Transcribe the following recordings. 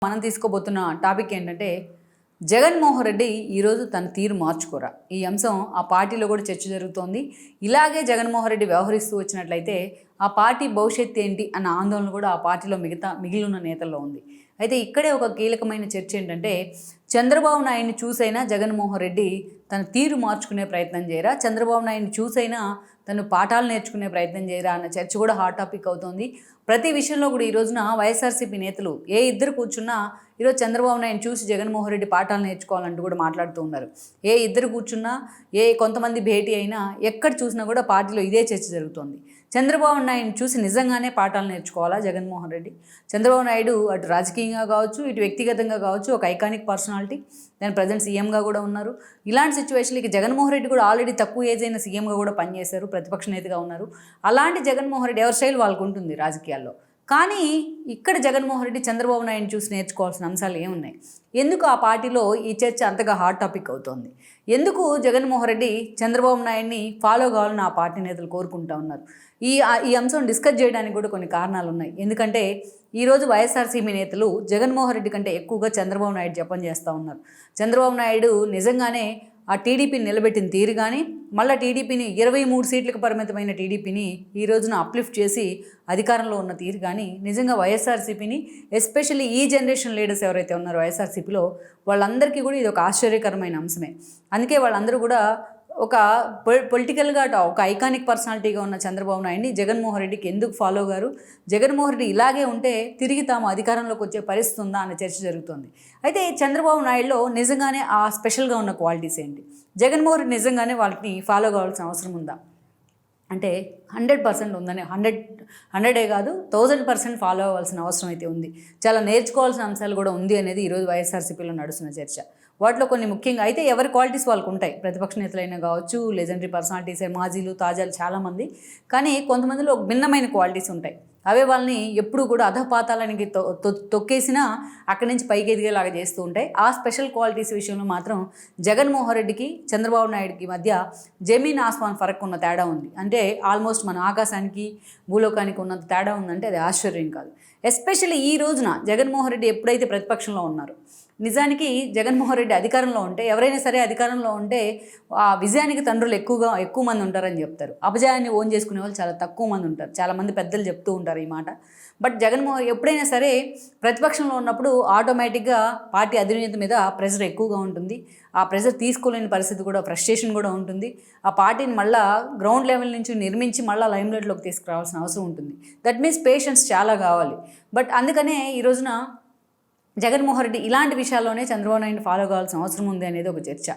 మనం తీసుకోబోతున్న టాపిక్ ఏంటంటే జగన్మోహన్ రెడ్డి ఈరోజు తన తీరు మార్చుకోరా. ఈ అంశం ఆ పార్టీలో కూడా చర్చ జరుగుతోంది. ఇలాగే జగన్మోహన్ రెడ్డి వ్యవహరిస్తూ వచ్చినట్లయితే ఆ పార్టీ భవిష్యత్తు ఏంటి అన్న ఆందోళన కూడా ఆ పార్టీలో మిగిలిన నేతల్లో ఉంది. అయితే ఇక్కడే ఒక కీలకమైన చర్చ ఏంటంటే చంద్రబాబు నాయుడిని చూసైనా జగన్మోహన్ రెడ్డి తన తీరు మార్చుకునే ప్రయత్నం చేయరా, చంద్రబాబు నాయుడిని చూసైనా తను పాఠాలు నేర్చుకునే ప్రయత్నం చేయరా అన్న చర్చ కూడా హాట్ టాపిక్ అవుతోంది. ప్రతి విషయంలో కూడా ఈ రోజున వైఎస్ఆర్సీపీ నేతలు ఇద్దరు కూర్చున్నా ఈరోజు చంద్రబాబు నాయుడు చూసి జగన్మోహన్ రెడ్డి పాఠాలు నేర్చుకోవాలంటూ కూడా మాట్లాడుతూ ఉన్నారు. ఇద్దరు కూర్చున్నా కొంతమంది భేటీ అయినా ఎక్కడ చూసినా కూడా పార్టీలో ఇదే చర్చ జరుగుతోంది. చంద్రబాబు నాయుడిని చూసి నిజంగానే పాఠాలు నేర్చుకోవాలా జగన్మోహన్ రెడ్డి? చంద్రబాబు నాయుడు అటు రాజకీయంగా కావచ్చు, ఇటు వ్యక్తిగతంగా కావచ్చు ఒక ఐకానిక్ పర్సనాలిటీ. దాని ప్రజెంట్ సీఎంగా కూడా ఉన్నారు. ఇలాంటి సిచ్యువేషన్లకి జగన్మోహన్ రెడ్డి కూడా ఆల్రెడీ తక్కువ ఏజ్ అయిన సీఎంగా కూడా పనిచేశారు, ప్రతిపక్ష నేతగా ఉన్నారు. అలాంటి జగన్మోహన్ రెడ్డి ఎవరి స్టైల్ వాళ్ళకు ఉంటుంది రాజకీయాల్లో. కానీ ఇక్కడ జగన్మోహన్ రెడ్డి చంద్రబాబు నాయుడిని చూసి నేర్చుకోవాల్సిన అంశాలు ఏమున్నాయి? ఎందుకు ఆ పార్టీలో ఈ చర్చ అంతగా హాట్ టాపిక్ అవుతోంది? ఎందుకు జగన్మోహన్ రెడ్డి చంద్రబాబు నాయుడిని ఫాలో కావాలని ఆ పార్టీ నేతలు కోరుకుంటూ ఉన్నారు? ఈ అంశం డిస్కస్ చేయడానికి కూడా కొన్ని కారణాలు ఉన్నాయి. ఎందుకంటే ఈరోజు వైఎస్ఆర్సీపీ నేతలు జగన్మోహన్ రెడ్డి కంటే ఎక్కువగా చంద్రబాబు నాయుడు జపం చేస్తూ ఉన్నారు. చంద్రబాబు నాయుడు నిజంగానే ఆ టీడీపీని నిలబెట్టిన తీరు కానీ, మళ్ళీ టీడీపీని 23 సీట్లకు పరిమితమైన టీడీపీని ఈ రోజున అప్లిఫ్ట్ చేసి అధికారంలో ఉన్న తీరు కానీ నిజంగా వైఎస్ఆర్సీపీని, ఎస్పెషల్లీ ఈ జనరేషన్ లీడర్స్ ఎవరైతే ఉన్నారో వైఎస్ఆర్సీపీలో వాళ్ళందరికీ కూడా ఇది ఒక ఆశ్చర్యకరమైన అంశమే. అందుకే వాళ్ళందరూ కూడా ఒక పొలిటికల్గా ఒక ఐకానిక్ పర్సనాలిటీగా ఉన్న చంద్రబాబు నాయుడిని జగన్మోహన్ రెడ్డికి ఎందుకు ఫాలో గారు, జగన్మోహన్ రెడ్డి ఇలాగే ఉంటే తిరిగి తాము అధికారంలోకి వచ్చే పరిస్థితి ఉందా అనే చర్చ జరుగుతుంది. అయితే చంద్రబాబు నాయుడులో నిజంగానే ఆ స్పెషల్గా ఉన్న క్వాలిటీస్ ఏంటి? జగన్మోహన్ రెడ్డి నిజంగానే వాళ్ళని ఫాలో కావాల్సిన అవసరం ఉందా అంటే 100% ఉందని, 100 కాదు 1000% ఫాలో అవ్వాల్సిన అవసరం అయితే ఉంది. చాలా నేర్చుకోవాల్సిన అంశాలు కూడా ఉంది అనేది ఈరోజు వైఎస్ఆర్సీపీలో నడుస్తున్న చర్చ. వాటిలో కొన్ని ముఖ్యంగా అయితే ఎవరి క్వాలిటీస్ వాళ్ళకు ఉంటాయి. ప్రతిపక్ష నేతలైనా కావచ్చు, లెజెండరీ పర్సనాలిటీస్, మాజీలు తాజాలు చాలామంది. కానీ కొంతమందిలో భిన్నమైన క్వాలిటీస్ ఉంటాయి. అవే వాళ్ళని ఎప్పుడూ కూడా అధపాతాలనికి తొక్కేసినా అక్కడి నుంచి పైకి ఎదిగేలాగా చేస్తూ ఉంటాయి. ఆ స్పెషల్ క్వాలిటీస్ విషయంలో మాత్రం జగన్మోహన్ రెడ్డికి చంద్రబాబు నాయుడుకి మధ్య జమీన్ ఆస్మాన్ ఫరక్ ఉన్న తేడా ఉంది. అంటే ఆల్మోస్ట్ మన ఆకాశానికి భూలోకానికి ఉన్నంత తేడా ఉందంటే అది ఆశ్చర్యం కాదు. ఎస్పెషల్లీ ఈ రోజున జగన్మోహన్ రెడ్డి ఎప్పుడైతే ప్రతిపక్షంలో ఉన్నారో, నిజానికి జగన్మోహన్ రెడ్డి అధికారంలో ఉంటే, ఎవరైనా సరే అధికారంలో ఉంటే ఆ విజయానికి తండ్రులు ఎక్కువ మంది ఉంటారని చెప్తారు. అపజయాన్ని ఓన్ చేసుకునే వాళ్ళు చాలా తక్కువ మంది ఉంటారు. చాలామంది పెద్దలు చెప్తూ ఉంటారు ఈ మాట. బట్ జగన్మోహన్ ఎప్పుడైనా సరే ప్రతిపక్షంలో ఉన్నప్పుడు ఆటోమేటిక్గా పార్టీ అధినేత మీద ప్రెషర్ ఎక్కువగా ఉంటుంది. ఆ ప్రెషర్ తీసుకోలేని పరిస్థితి కూడా, ఫ్రస్ట్రేషన్ కూడా ఉంటుంది. ఆ పార్టీని మళ్ళీ గ్రౌండ్ లెవెల్ నుంచి నిర్మించి మళ్ళీ లైమ్లైట్లోకి తీసుకురావాల్సిన అవసరం ఉంటుంది. దట్ మీన్స్ పేషెన్స్ చాలా కావాలి. బట్ అందుకనే ఈ రోజున జగన్మోహన్ రెడ్డి ఇలాంటి విషయాల్లోనే చంద్రబాబు నాయుడిని ఫాలో కావాల్సిన అవసరం ఉంది అనేది ఒక చర్చ.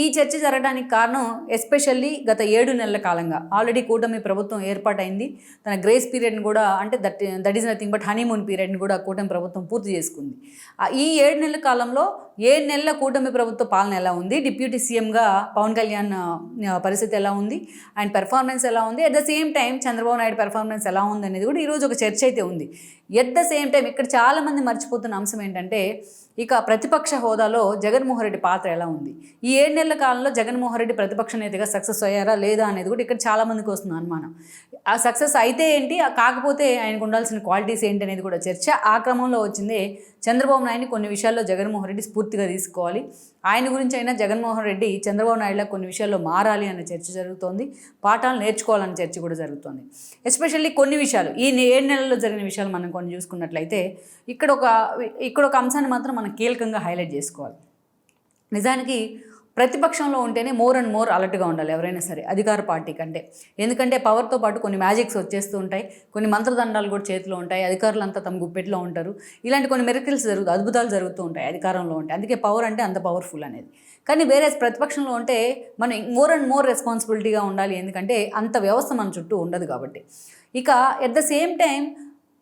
ఈ చర్చ జరగడానికి కారణం ఎస్పెషల్లీ గత 7 నెలల కాలంగా ఆల్రెడీ కూటమి ప్రభుత్వం ఏర్పాటైంది. తన గ్రేస్ పీరియడ్ని కూడా, అంటే that is nothing but honeymoon పీరియడ్ని కూడా కూటమి ప్రభుత్వం పూర్తి చేసుకుంది. ఈ 7 నెలల కాలంలో 7 నెలల కూటమి ప్రభుత్వ పాలన ఎలా ఉంది, డిప్యూటీ సీఎంగా పవన్ కళ్యాణ్ పరిస్థితి ఎలా ఉంది, ఆయన పెర్ఫార్మెన్స్ ఎలా ఉంది, at the same time Chandrababu Naidu performance ఎలా ఉంది అనేది కూడా ఈరోజు ఒక చర్చ అయితే ఉంది. ఎట్ ద సేమ్ టైం ఇక్కడ చాలామంది మర్చిపోతున్న అంశం ఏంటంటే ఇక ప్రతిపక్ష హోదాలో జగన్మోహన్ రెడ్డి పాత్ర ఎలా ఉంది. ఈ 7 నెలల కాలంలో జగన్మోహన్ రెడ్డి ప్రతిపక్ష నేతగా సక్సెస్ అయ్యారా లేదా అనేది కూడా ఇక్కడ చాలామందికి వస్తుంది అనుమానం. ఆ సక్సెస్ అయితే ఏంటి, కాకపోతే ఆయనకు ఉండాల్సిన క్వాలిటీస్ ఏంటి అనేది కూడా చర్చ. ఆ క్రమంలో వచ్చిందే చంద్రబాబు నాయుడిని కొన్ని విషయాల్లో జగన్మోహన్ రెడ్డి స్ఫూర్తిగా తీసుకోవాలి, ఆయన గురించి అయినా జగన్మోహన్ రెడ్డి చంద్రబాబు నాయుడులో కొన్ని విషయాల్లో మారాలి అనే చర్చ జరుగుతోంది. పాఠాలు నేర్చుకోవాలనే చర్చ కూడా జరుగుతోంది. ఎస్పెషల్లీ కొన్ని విషయాలు ఈ 7 నెలల్లో జరిగిన విషయాలు మనం కొన్ని చూసుకున్నట్లయితే ఇక్కడ ఒక అంశాన్ని మాత్రం మనం కీలకంగా హైలైట్ చేసుకోవాలి. నిజానికి ప్రతిపక్షంలో ఉంటేనే మోర్ అండ్ మోర్ అలర్ట్గా ఉండాలి ఎవరైనా సరే అధికార పార్టీ కంటే. ఎందుకంటే పవర్తో పాటు కొన్ని మ్యాజిక్స్ వచ్చేస్తూ ఉంటాయి, కొన్ని మంత్రదండాలు కూడా చేతిలో ఉంటాయి, అధికారులంతా తమ గుప్పెట్లో ఉంటారు. ఇలాంటి కొన్ని మిరకిల్స్ అద్భుతాలు జరుగుతూ ఉంటాయి అధికారంలో ఉంటే. అందుకే పవర్ అంటే అంత పవర్ఫుల్ అనేది. కానీ వేరే ప్రతిపక్షంలో ఉంటే మనం మోర్ అండ్ మోర్ రెస్పాన్సిబిలిటీగా ఉండాలి, ఎందుకంటే అంత వ్యవస్థ మన చుట్టూ ఉండదు కాబట్టి. ఇక ఎట్ ద సేమ్ టైం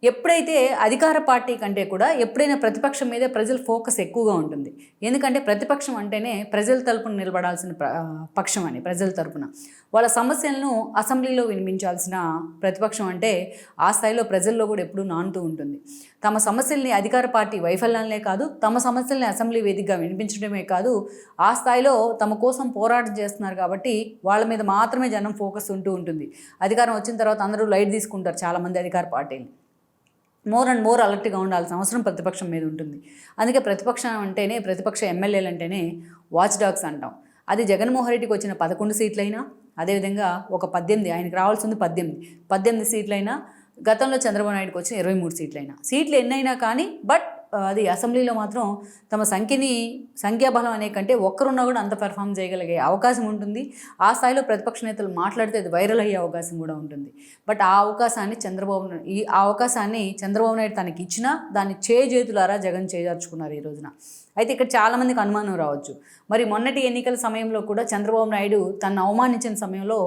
ఎప్పుడైతే అధికార పార్టీ కంటే కూడా ఎప్పుడైనా ప్రతిపక్షం మీద ప్రజల ఫోకస్ ఎక్కువగా ఉంటుంది. ఎందుకంటే ప్రతిపక్షం అంటేనే ప్రజల తరపున నిలబడాల్సిన పక్షం అని, ప్రజల తరపున వాళ్ళ సమస్యలను అసెంబ్లీలో వినిపించాల్సిన ప్రతిపక్షం అంటే ఆ స్థాయిలో ప్రజల్లో కూడా ఎప్పుడూ నానుతూ ఉంటుంది. తమ సమస్యల్ని అధికార పార్టీ వైఫల్యాలనే కాదు, తమ సమస్యల్ని అసెంబ్లీ వేదికగా వినిపించడమే కాదు, ఆ స్థాయిలో తమ కోసం పోరాటం చేస్తున్నారు కాబట్టి వాళ్ళ మీద మాత్రమే జనం ఫోకస్ ఉంటూ ఉంటుంది. అధికారం వచ్చిన తర్వాత అందరూ లైట్ తీసుకుంటారు చాలామంది అధికార పార్టీని. మోర్ అండ్ మోర్ అలర్ట్గా ఉండాల్సిన అవసరం ప్రతిపక్షం మీద ఉంటుంది. అందుకే ప్రతిపక్షం అంటేనే, ప్రతిపక్ష ఎమ్మెల్యేలు అంటేనే వాచ్ డాగ్స్ అంటాం. అది జగన్మోహన్ రెడ్డికి వచ్చిన 11 సీట్లైనా, అదేవిధంగా ఒక 18, ఆయనకు రావాల్సింది 18 సీట్లైనా, గతంలో చంద్రబాబు నాయుడుకి వచ్చిన 23 సీట్లైనా, సీట్లు ఎన్నైనా కానీ బట్ అది అసెంబ్లీలో మాత్రం తమ సంఖ్యాబలం అనే కంటే ఒక్కరున్నా కూడా అంత పెర్ఫామ్ చేయగలిగే అవకాశం ఉంటుంది. ఆ స్థాయిలో ప్రతిపక్ష నేతలు మాట్లాడితే అది వైరల్ అయ్యే అవకాశం కూడా ఉంటుంది. బట్ ఆ అవకాశాన్ని చంద్రబాబు నాయుడు తనకి ఇచ్చినా దాన్ని చేతులారా జగన్ చేజార్చుకున్నారు ఈ రోజున. అయితే ఇక్కడ చాలామందికి అనుమానం రావచ్చు, మరి మొన్నటి ఎన్నికల సమయంలో కూడా చంద్రబాబు నాయుడు తనను అవమానించిన సమయంలో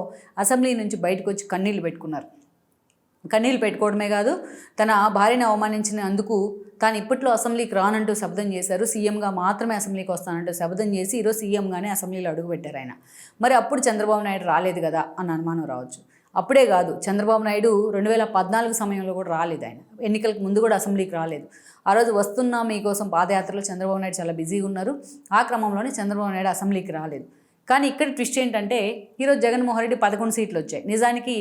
అసెంబ్లీ నుంచి బయటకు వచ్చి కన్నీళ్లు పెట్టుకోవడమే కాదు, తన భార్యను అవమానించినందుకు తాను ఇప్పట్లో అసెంబ్లీకి రానంటూ శపథం చేశారు. సీఎంగా మాత్రమే అసెంబ్లీకి వస్తానంటూ శపథం చేసి ఈరోజు సీఎంగానే అసెంబ్లీలో అడుగుపెట్టారు ఆయన. మరి అప్పుడు చంద్రబాబు నాయుడు రాలేదు కదా అన్న అనుమానం రావచ్చు. అప్పుడే కాదు, చంద్రబాబు నాయుడు 2014 సమయంలో కూడా రాలేదు. ఆయన ఎన్నికలకు ముందు కూడా అసెంబ్లీకి రాలేదు. ఆ రోజు వస్తున్నా మీకోసం పాదయాత్రలో చంద్రబాబు నాయుడు చాలా బిజీగా ఉన్నారు. ఆ క్రమంలోనే చంద్రబాబు నాయుడు అసెంబ్లీకి రాలేదు. కానీ ఇక్కడ ట్విస్ట్ ఏంటంటే ఈరోజు జగన్మోహన్ రెడ్డి 11 సీట్లు వచ్చాయి. నిజానికి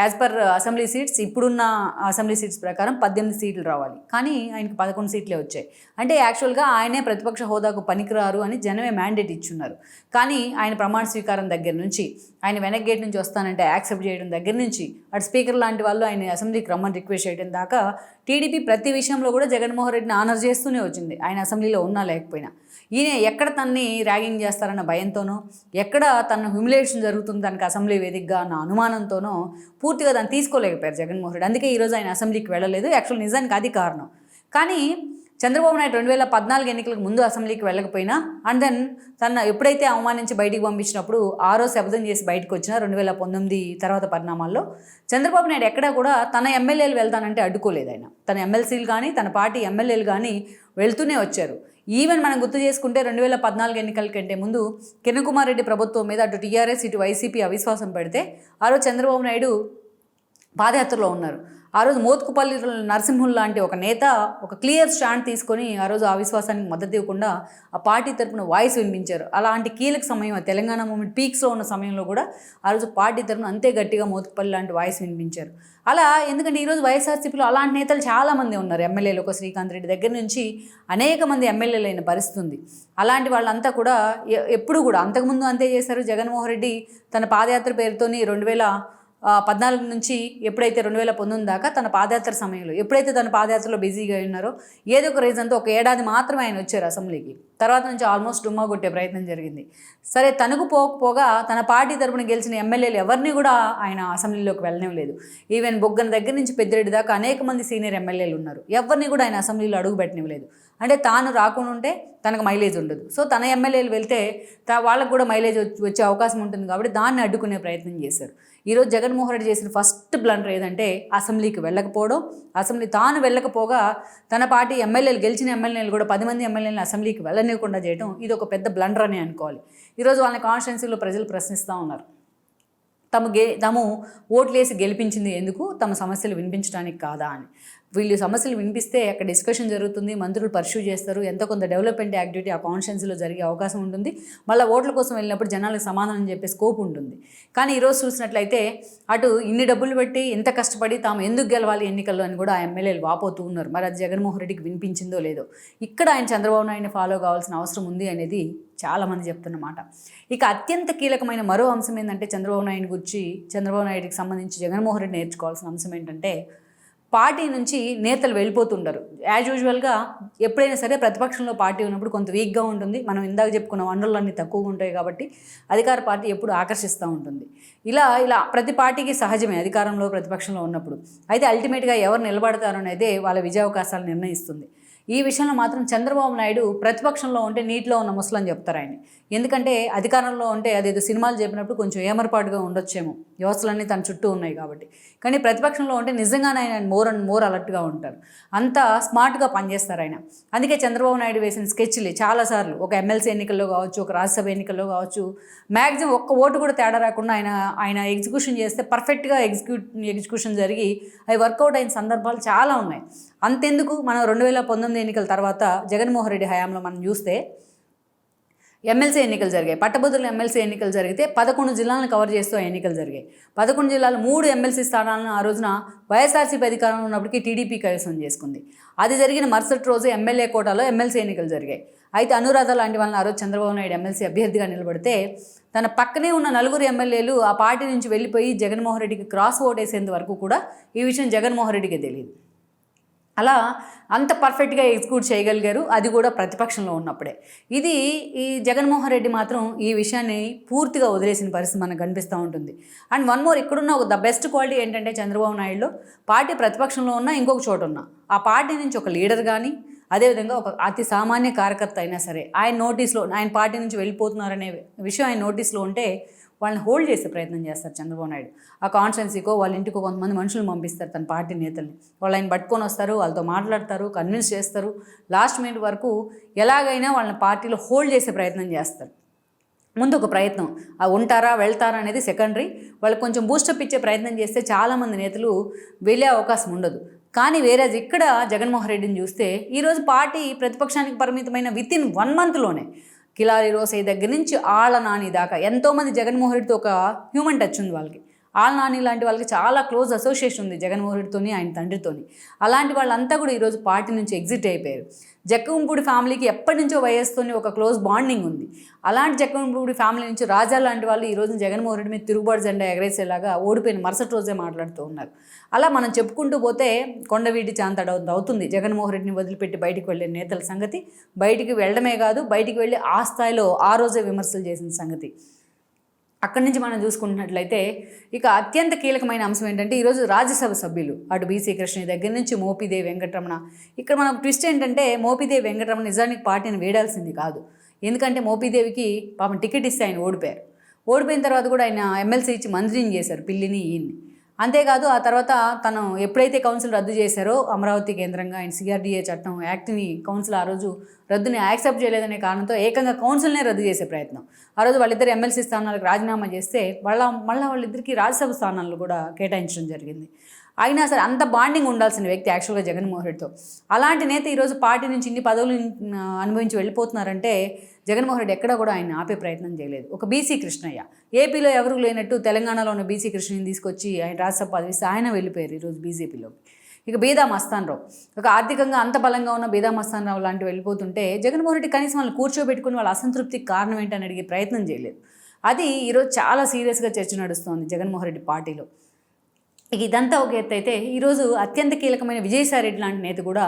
యాజ్ పర్ అసెంబ్లీ సీట్స్, ఇప్పుడున్న అసెంబ్లీ సీట్స్ ప్రకారం 18 సీట్లు రావాలి, కానీ ఆయనకి 11 సీట్లే వచ్చాయి. అంటే యాక్చువల్గా ఆయనే ప్రతిపక్ష హోదాకు పనికిరారు అని జనమే మ్యాండేట్ ఇచ్చున్నారు. కానీ ఆయన ప్రమాణ స్వీకారం దగ్గర నుంచి, ఆయన వెనక్ గేట్ నుంచి వస్తానంటే యాక్సెప్ట్ చేయడం దగ్గర నుంచి, అటు స్పీకర్ లాంటి వాళ్ళు ఆయన అసెంబ్లీకి రమ్మని రిక్వెస్ట్ చేయడం దాకా టీడీపీ ప్రతి విషయంలో కూడా జగన్మోహన్ రెడ్డిని ఆనర్ చేస్తూనే వచ్చింది, ఆయన అసెంబ్లీలో ఉన్నా లేకపోయినా. ఈయన ఎక్కడ తనని ర్యాగింగ్ చేస్తారన్న భయంతోనో, ఎక్కడ తన హ్యూమిలేషన్ జరుగుతుంది తనకు అసెంబ్లీ వేదికగా అన్న అనుమానంతోనో పూర్తిగా దాన్ని తీసుకోలేకపోయారు జగన్మోహన్ రెడ్డి. అందుకే ఈరోజు ఆయన అసెంబ్లీకి వెళ్ళలేదు. యాక్చువల్ నిజానికి అది కారణం. కానీ చంద్రబాబు నాయుడు 2014 ఎన్నికలకు ముందు అసెంబ్లీకి వెళ్ళకపోయినా, అండ్ దెన్ తన ఎప్పుడైతే అవమానించి బయటికి పంపించినప్పుడు ఆరో శపథం చేసి బయటకు వచ్చిన 2019 తర్వాత పరిణామాల్లో చంద్రబాబు నాయుడు ఎక్కడా కూడా తన ఎమ్మెల్యేలు వెళ్తానంటే అడ్డుకోలేదు. ఆయన తన ఎమ్మెల్సీలు కానీ తన పార్టీ ఎమ్మెల్యేలు కానీ వెళ్తూనే వచ్చారు. ఈవెన్ మనం గుర్తు చేసుకుంటే 2014 ఎన్నికల కంటే ముందు కిరణ్ కుమార్ రెడ్డి ప్రభుత్వం మీద అటు టీఆర్ఎస్ ఇటు వైసీపీ అవిశ్వాసం పెడితే ఆ రోజు చంద్రబాబు నాయుడు పాదయాత్రలో ఉన్నారు. ఆ రోజు మోత్కుపల్లి నరసింహులు లాంటి ఒక నేత ఒక క్లియర్ స్టాండ్ తీసుకొని ఆ రోజు ఆ విశ్వాసానికి మద్దతు ఇవ్వకుండా ఆ పార్టీ తరపున వాయిస్ వినిపించారు. అలాంటి కీలక సమయం, తెలంగాణ మూమెంట్ పీక్స్లో ఉన్న సమయంలో కూడా ఆ రోజు పార్టీ తరపున అంతే గట్టిగా మోత్కుపల్లి లాంటి వాయిస్ వినిపించారు. అలా ఎందుకంటే ఈరోజు వైఎస్ఆర్సీపీలో అలాంటి నేతలు చాలామంది ఉన్నారు. ఎమ్మెల్యేలు ఒక శ్రీకాంత్ రెడ్డి దగ్గర నుంచి అనేక మంది ఎమ్మెల్యేలు అయిన పరిస్థితి ఉంది. అలాంటి వాళ్ళంతా కూడా ఎప్పుడు కూడా అంతకుముందు అంతే చేశారు. జగన్మోహన్ రెడ్డి తన పాదయాత్ర పేరుతోని 2014 నుంచి ఎప్పుడైతే 2019 దాకా తన పాదయాత్ర సమయంలో ఎప్పుడైతే తన పాదయాత్రలో బిజీగా ఉన్నారో ఏదో ఒక రీజన్తో ఒక ఏడాది మాత్రమే ఆయన వచ్చారు అసెంబ్లీకి. తర్వాత నుంచి ఆల్మోస్ట్ డుమ్మా కొట్టే ప్రయత్నం జరిగింది. సరే, తనకు పోకపోగా తన పార్టీ తరపున గెలిచిన ఎమ్మెల్యేలు ఎవరిని కూడా ఆయన అసెంబ్లీలోకి వెళ్ళనివ్వలేదు. ఈవెన్ బొగ్గన దగ్గర నుంచి పెద్దిరెడ్డి దాకా అనేక మంది సీనియర్ ఎమ్మెల్యేలు ఉన్నారు. ఎవరిని కూడా ఆయన అసెంబ్లీలో అడుగు పెట్టనివ్వలేదు. అంటే తాను రాకుండా ఉంటే తనకు మైలేజ్ ఉండదు. సో తన ఎమ్మెల్యేలు వెళ్తే వాళ్ళకు కూడా మైలేజ్ వచ్చే అవకాశం ఉంటుంది కాబట్టి దాన్ని అడ్డుకునే ప్రయత్నం చేశారు. ఈరోజు జగన్మోహన్ రెడ్డి చేసిన ఫస్ట్ బ్లండర్ ఏదంటే అసెంబ్లీకి వెళ్ళకపోవడం. అసెంబ్లీ తాను వెళ్ళకపోగా తన పార్టీ గెలిచిన ఎమ్మెల్యేలు కూడా 10 మంది ఎమ్మెల్యేలను అసెంబ్లీకి వెళ్ళనివ్వకుండా చేయడం ఇది ఒక పెద్ద బ్లండర్ అని అనుకోవాలి. ఈరోజు వాళ్ళని కాన్స్టిట్యున్సీలో ప్రజలు ప్రశ్నిస్తూ ఉన్నారు. తాము ఓట్లేసి గెలిపించింది ఎందుకు, తమ సమస్యలు వినిపించడానికి కాదా అని. వీళ్ళు సమస్యలు వినిపిస్తే అక్కడ డిస్కషన్ జరుగుతుంది, మంత్రులు పర్స్యూ చేస్తారు, ఎంతో కొంత డెవలప్మెంట్ యాక్టివిటీ ఆ కాన్స్టిట్యున్సీలో జరిగే అవకాశం ఉంటుంది. మళ్ళీ ఓట్ల కోసం వెళ్ళినప్పుడు జనాలకు సమాధానం చెప్పే స్కోప్ ఉంటుంది. కానీ ఈరోజు చూసినట్లయితే అటు ఇన్ని డబ్బులు పెట్టి ఎంత కష్టపడి తాము ఎందుకు గెలవాలి ఎన్నికల్లో అని కూడా ఆ ఎమ్మెల్యేలు వాపోతూ ఉన్నారు. మరి అది జగన్మోహన్ రెడ్డికి వినిపించిందో లేదో. ఇక్కడ ఆయన చంద్రబాబు నాయుడిని ఫాలో కావాల్సిన అవసరం ఉంది అనేది చాలామంది చెప్తున్నమాట. ఇక అత్యంత కీలకమైన మరో అంశం ఏంటంటే చంద్రబాబు నాయుడికి సంబంధించి జగన్మోహన్ రెడ్డి నేర్చుకోవాల్సిన అంశం ఏంటంటే పార్టీ నుంచి నేతలు వెళ్ళిపోతుంటారు. యాజ్ యూజువల్గా ఎప్పుడైనా సరే ప్రతిపక్షంలో పార్టీ ఉన్నప్పుడు కొంత వీక్గా ఉంటుంది. మనం ఇందాక చెప్పుకున్న వనరులు అన్నీ తక్కువగా ఉంటాయి కాబట్టి అధికార పార్టీ ఎప్పుడు ఆకర్షిస్తూ ఉంటుంది. ఇలా ప్రతి పార్టీకి సహజమే అధికారంలో ప్రతిపక్షంలో ఉన్నప్పుడు. అయితే అల్టిమేట్గా ఎవరు నిలబడతారు అనేది వాళ్ళ విజయావకాశాలు నిర్ణయిస్తుంది. ఈ విషయంలో మాత్రం చంద్రబాబు నాయుడు ప్రతిపక్షంలో ఉంటే నీటిలో ఉన్న ముసలని చెప్తారు ఆయన. ఎందుకంటే అధికారంలో ఉంటే అదేదో సినిమాలు చెప్పినప్పుడు కొంచెం ఏమరపాటుగా ఉండొచ్చేమో, వ్యవస్థలన్నీ తన చుట్టూ ఉన్నాయి కాబట్టి. కానీ ప్రతిపక్షంలో ఉంటే నిజంగానే ఆయన మోర్ అండ్ మోర్ అలర్ట్గా ఉంటారు. అంత స్మార్ట్గా పనిచేస్తారు ఆయన. అందుకే చంద్రబాబు నాయుడు వేసిన స్కెచ్లే చాలాసార్లు ఒక ఎమ్మెల్సీ ఎన్నికల్లో కావచ్చు, ఒక రాజ్యసభ ఎన్నికల్లో కావచ్చు, మ్యాక్సిమం ఒక్క ఓటు కూడా తేడా రాకుండా ఆయన ఎగ్జిక్యూషన్ చేస్తే పర్ఫెక్ట్గా ఎగ్జిక్యూషన్ జరిగి అవి వర్కౌట్ అయిన సందర్భాలు చాలా ఉన్నాయి. అంతెందుకు మనం 2019 ఎన్నికల తర్వాత జగన్మోహన్ రెడ్డి హయాంలో మనం చూస్తే ఎమ్మెల్సీ ఎన్నికలు జరిగాయి. పట్టభద్రుల ఎమ్మెల్సీ ఎన్నికలు జరిగితే 11 జిల్లాలను కవర్ చేస్తూ ఎన్నికలు జరిగాయి. 11 జిల్లాలు 3 ఎమ్మెల్సీ స్థానాలను ఆ రోజున వైఎస్ఆర్సీపీ అధికారంలో ఉన్నప్పటికీ టీడీపీ కైవసం చేసుకుంది. అది జరిగిన మరుసటి రోజు ఎమ్మెల్యే కోటాలో ఎమ్మెల్సీ ఎన్నికలు జరిగాయి. అయితే అనురాధ లాంటి వాళ్ళని ఆ రోజు చంద్రబాబు నాయుడు ఎమ్మెల్సీ అభ్యర్థిగా నిలబడితే తన పక్కనే ఉన్న 4 ఎమ్మెల్యేలు ఆ పార్టీ నుంచి వెళ్ళిపోయి జగన్మోహన్ రెడ్డికి క్రాస్ ఓట్ వేసేంత వరకు కూడా ఈ విషయం జగన్మోహన్ రెడ్డికి తెలియదు. అలా అంత పర్ఫెక్ట్గా ఎగ్జిక్యూట్ చేయగలిగారు, అది కూడా ప్రతిపక్షంలో ఉన్నప్పుడే. ఈ జగన్మోహన్ రెడ్డి మాత్రం ఈ విషయాన్ని పూర్తిగా వదిలేసిన పరిస్థితి మనకు కనిపిస్తూ ఉంటుంది. అండ్ వన్ మోర్, ఇక్కడున్న ద బెస్ట్ క్వాలిటీ ఏంటంటే చంద్రబాబు నాయుడులో పార్టీ ప్రతిపక్షంలో ఉన్న ఇంకొక చోట ఉన్న ఆ పార్టీ నుంచి ఒక లీడర్ కానీ, అదేవిధంగా ఒక అతి సామాన్య కార్యకర్త అయినా సరే ఆయన పార్టీ నుంచి వెళ్ళిపోతున్నారనే విషయం ఆయన నోటీస్లో ఉంటే వాళ్ళని హోల్డ్ చేసే ప్రయత్నం చేస్తారు చంద్రబాబు నాయుడు. ఆ కాన్స్టిట్యున్సీకో వాళ్ళ ఇంటికో కొంతమంది మనుషులు పంపిస్తారు తన పార్టీ నేతల్ని. వాళ్ళు ఆయన పట్టుకొని వస్తారు, వాళ్ళతో మాట్లాడతారు, కన్విన్స్ చేస్తారు. లాస్ట్ మినిట్ వరకు ఎలాగైనా వాళ్ళని పార్టీలో హోల్డ్ చేసే ప్రయత్నం చేస్తారు. ముందు ఒక ప్రయత్నం, ఉంటారా వెళ్తారా అనేది సెకండరీ. వాళ్ళకి కొంచెం బూస్టప్ ఇచ్చే ప్రయత్నం చేస్తే చాలామంది నేతలు వెళ్ళే అవకాశం ఉండదు. కానీ వేరే ఇక్కడ జగన్మోహన్ రెడ్డిని చూస్తే ఈరోజు పార్టీ ప్రతిపక్షానికి పరిమితమైన వితిన్ 1 మంత్లోనే కిలారి రోసయ్య దగ్గర నుంచి ఆళ్ళ నాని దాకా ఎంతోమంది జగన్మోహన్ రెడ్డితో ఒక హ్యూమన్ టచ్ ఉంది వాళ్ళకి. ఆళ్ళ నాని లాంటి వాళ్ళకి చాలా క్లోజ్ అసోసియేషన్ ఉంది జగన్మోహన్ రెడ్డితోని, ఆయన తండ్రితోని. అలాంటి వాళ్ళంతా కూడా ఈరోజు పార్టీ నుంచి ఎగ్జిట్ అయిపోయారు. జక్కంపూడి ఫ్యామిలీకి ఎప్పటి నుంచో వైఎస్తోని ఒక క్లోజ్ బాండింగ్ ఉంది. అలాంటి జక్కంపూడి ఫ్యామిలీ నుంచి రాజా లాంటి వాళ్ళు ఈరోజు జగన్మోహన్ రెడ్డి మీద తిరుగుబాటు జెండా ఎగరేసేలాగా ఓడిపోయిన మరుసటి రోజే మాట్లాడుతూ ఉన్నారు. అలా మనం చెప్పుకుంటూ పోతే కొండవీటి అవుతుంది జగన్మోహన్ రెడ్డిని వదిలిపెట్టి బయటికి వెళ్ళే నేతల సంగతి. బయటికి వెళ్ళడమే కాదు, బయటికి వెళ్ళి ఆ స్థాయిలో ఆ రోజే విమర్శలు చేసిన సంగతి. అక్కడి నుంచి మనం చూసుకుంటున్నట్లయితే ఇక అత్యంత కీలకమైన అంశం ఏంటంటే ఈరోజు రాజ్యసభ సభ్యులు అటు బీసీ కృష్ణ దగ్గర నుంచి మోపిదేవి వెంకటరమణ. ఇక్కడ మన ట్విస్ట్ ఏంటంటే మోపిదేవి వెంకటరమణ నిజానికి పార్టీని వేడాల్సింది కాదు. ఎందుకంటే మోపిదేవికి పాపం టికెట్ ఇస్తే ఆయన ఓడిపోయిన తర్వాత కూడా ఆయన ఎమ్మెల్సీ ఇచ్చి మంత్రిని చేశారు పిల్లిని ఈయన్ని. అంతేకాదు ఆ తర్వాత తను ఎప్పుడైతే కౌన్సిల్ రద్దు చేశారో అమరావతి కేంద్రంగా ఆయన సిఆర్డీఏ చట్టం యాక్ట్ని కౌన్సిల్ ఆ రోజు రద్దుని యాక్సెప్ట్ చేయలేదనే కారణంతో ఏకంగా కౌన్సిల్నే రద్దు చేసే ప్రయత్నం. ఆ రోజు వాళ్ళిద్దరు ఎమ్మెల్సీ స్థానాలకు రాజీనామా చేస్తే మళ్ళీ వాళ్ళిద్దరికీ రాజ్యసభ స్థానాలు కూడా కేటాయించడం జరిగింది. అయినా సరే అంత బాండింగ్ ఉండాల్సిన వ్యక్తి యాక్చువల్గా జగన్మోహన్ రెడ్డితో. అలాంటి నేత ఈరోజు పార్టీ నుంచి ఇన్ని పదవులు అనుభవించి వెళ్ళిపోతున్నారంటే జగన్మోహన్ రెడ్డి ఎక్కడా కూడా ఆయన ఆపే ప్రయత్నం చేయలేదు. ఒక బీసీ కృష్ణయ్య ఏపీలో ఎవరు లేనట్టు తెలంగాణలో ఉన్న బీసీ కృష్ణని తీసుకొచ్చి ఆయన రాజ్యసభ పదవి ఇస్తే ఆయన వెళ్ళిపోయారు ఈరోజు బీజేపీలోకి. ఇక బీదా మస్తాన్ రావు, ఒక ఆర్థికంగా అంత బలంగా ఉన్న బీదా మస్తాన్ రావు లాంటి వెళ్ళిపోతుంటే జగన్మోహన్ రెడ్డి కనీసం వాళ్ళని కూర్చోబెట్టుకుని వాళ్ళ అసంతృప్తికి కారణం ఏంటని అడిగే ప్రయత్నం చేయలేదు. అది ఈరోజు చాలా సీరియస్గా చర్చ నడుస్తోంది జగన్మోహన్ రెడ్డి పార్టీలో. ఇక ఇదంతా ఒక ఎత్తు అయితే ఈరోజు అత్యంత కీలకమైన విజయసాయిరెడ్డి లాంటి నేత కూడా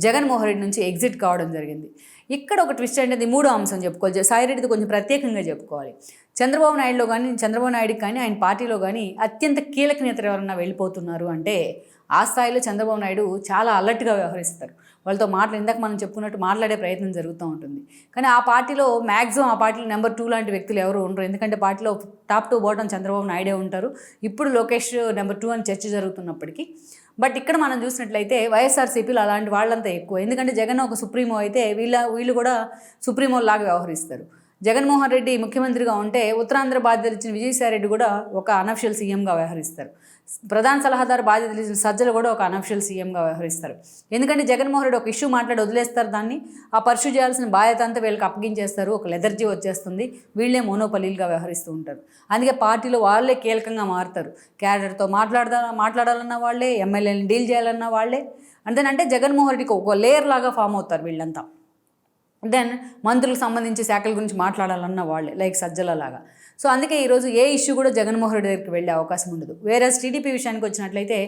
జగన్మోహన్ రెడ్డి నుంచి ఎగ్జిట్ కావడం జరిగింది. ఇక్కడ ఒక ట్విస్ట్ అనేది 3వ అంశం చెప్పుకోవాలి. సాయిరెడ్డిది కొంచెం ప్రత్యేకంగా చెప్పుకోవాలి. చంద్రబాబు నాయుడికి కానీ ఆయన పార్టీలో కానీ అత్యంత కీలక నేతలు ఎవరన్నా వెళ్ళిపోతున్నారు అంటే ఆ స్థాయిలో చంద్రబాబు నాయుడు చాలా అలర్ట్గా వ్యవహరిస్తారు. వాళ్ళతో ఇందాక మనం చెప్పుకున్నట్టు మాట్లాడే ప్రయత్నం జరుగుతూ ఉంటుంది. కానీ ఆ పార్టీలో మ్యాక్సిమం ఆ పార్టీలో నెంబర్ 2 లాంటి వ్యక్తులు ఎవరు ఉండరు. ఎందుకంటే పార్టీలో టాప్ టు బాటం చంద్రబాబు నాయుడే ఉంటారు. ఇప్పుడు లోకేష్ నెంబర్ 2 అని చర్చ జరుగుతున్నప్పటికీ. బట్ ఇక్కడ మనం చూసినట్లయితే వైఎస్ఆర్సీపీలో అలాంటి వాళ్ళంతా ఎక్కువ. ఎందుకంటే జగన్ ఒక సుప్రీమో అయితే వీళ్ళు కూడా సుప్రీమో లాగా వ్యవహరిస్తారు. జగన్మోహన్ రెడ్డి ముఖ్యమంత్రిగా ఉంటే ఉత్తరాంధ్ర బాధ్యతలు ఇచ్చిన విజయసాయిరెడ్డి కూడా ఒక అనఫిషియల్ సీఎంగా వ్యవహరిస్తారు. ప్రధాన సలహాదారు బాధ్యతలు ఇచ్చిన సజ్జలు కూడా ఒక అనఫిషియల్ సీఎంగా వ్యవహరిస్తారు. ఎందుకంటే జగన్మోహన్ రెడ్డి ఒక ఇష్యూ మాట్లాడి వదిలేస్తారు, దాన్ని ఆ పర్సూ చేయాల్సిన బాధ్యత అంతా వీళ్ళకి అప్పగించేస్తారు. ఒక లెదర్జీ వచ్చేస్తుంది, వీళ్ళే మోనోపలీలుగా వ్యవహరిస్తూ ఉంటారు. అందుకే పార్టీలో వాళ్ళే కీలకంగా మారుతారు. క్యాడర్తో మాట్లాడాలన్న వాళ్ళే, ఎమ్మెల్యేని డీల్ చేయాలన్న వాళ్ళే. అంతేనంటే జగన్మోహన్ రెడ్డికి ఒక లేయర్ లాగా ఫామ్ అవుతారు వీళ్ళంతా. దెన్ మంత్రులకు సంబంధించి శాఖల గురించి మాట్లాడాలన్న వాళ్ళే, లైక్ సజ్జలలాగా. సో అందుకే ఈరోజు ఏ ఇష్యూ కూడా జగన్మోహన్ రెడ్డి దగ్గరికి వెళ్ళే అవకాశం ఉండదు. వేరే టీడీపీ విషయానికి వచ్చినట్లయితే